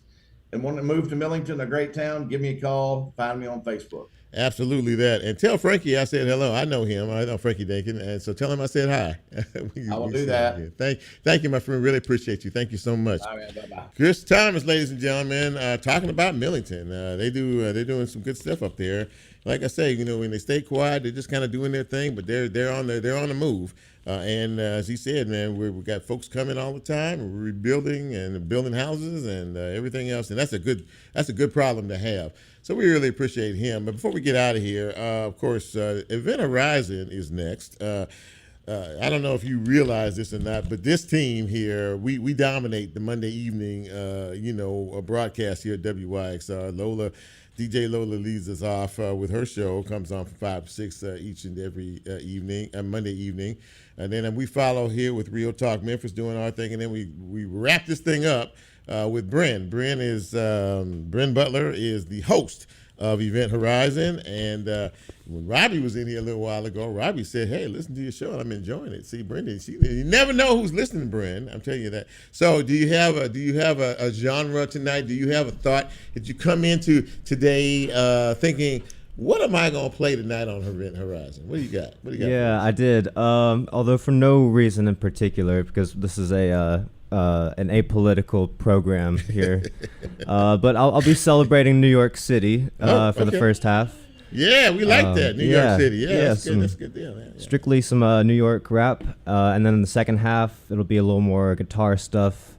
and want to move to Millington, a great town, give me a call. Find me on Facebook. Absolutely that. And tell Frankie I said hello. I know him. I know Frankie Dakin. And so tell him I said hi. I will do that. Thank you, my friend. Really appreciate you. Thank you so much. All right, bye-bye. Chris Thomas, ladies and gentlemen, talking about Millington. They're doing some good stuff up there. Like I say, when they stay quiet, they're just kind of doing their thing, but they're on the move. And as he said, man, we've got folks coming all the time. We're rebuilding and building houses and everything else, and that's a good problem to have. So we really appreciate him. But before we get out of here, of course, Event Horizon is next. I don't know if you realize this or not, but this team here, we dominate the Monday evening, broadcast here at WYXR. DJ Lola leads us off with her show, comes on from 5 to 6 each and every Monday evening. And then we follow here with Real Talk Memphis doing our thing. And then we wrap this thing up with Bren. Bren Butler is the host of Event Horizon. And when Robbie was in here a little while ago, Robbie said, hey, listen to your show, and I'm enjoying it. See, Brendan, you never know who's listening, Bren. I'm telling you that. So do you have a genre tonight? Do you have a thought? Did you come into today thinking, what am I going to play tonight on Event Horizon? What do you got? Yeah, I did. Although for no reason in particular, because this is an apolitical program here. But I'll be celebrating New York City for the first half. Yeah, we like that. New York City. Yeah, that's a good deal. Yeah. Strictly some New York rap. And then in the second half, it'll be a little more guitar stuff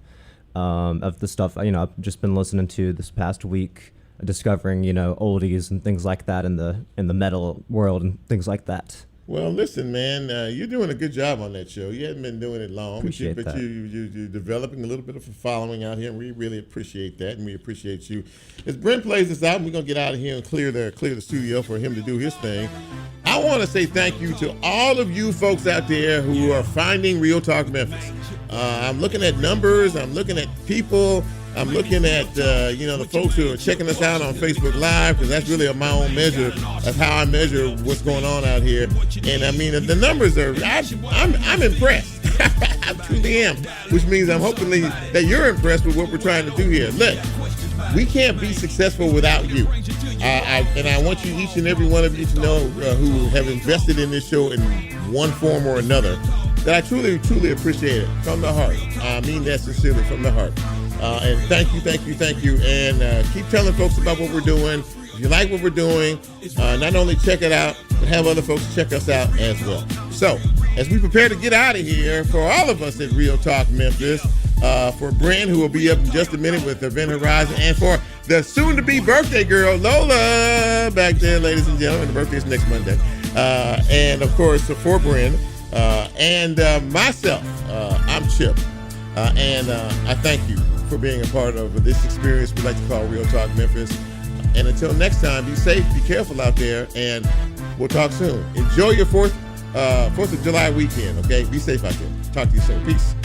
of the stuff, I've just been listening to this past week, discovering, oldies and things like that in the metal world and things like that. Well, listen, man, you're doing a good job on that show. You haven't been doing it long, but you're developing a little bit of a following out here, and we really appreciate that, and we appreciate you. As Brent plays this out, we're going to get out of here and clear the studio for him to do his thing. I want to say thank you to all of you folks out there who are finding Real Talk Memphis. I'm looking at numbers. I'm looking at people. I'm looking at, the folks who are checking us out on Facebook Live, because that's really my own measure of how I measure what's going on out here. And I mean, the numbers are, I'm impressed. I truly am, which means I'm hoping that you're impressed with what we're trying to do here. Look, we can't be successful without you. And I want you, each and every one of you, to know who have invested in this show in one form or another, that I truly, truly appreciate it from the heart. I mean that sincerely from the heart. And thank you. And keep telling folks about what we're doing. If you like what we're doing, not only check it out, but have other folks check us out as well. So, as we prepare to get out of here, for all of us at Real Talk Memphis, for Bren, who will be up in just a minute with Event Horizon, and for the soon-to-be birthday girl, Lola, back there, ladies and gentlemen. The birthday is next Monday. And, of course, for Bren and myself, I'm Chip. And I thank you for being a part of this experience we like to call Real Talk Memphis. And until next time, be safe, be careful out there, and we'll talk soon. Enjoy your 4th of July weekend, okay? Be safe out there. Talk to you soon. Peace.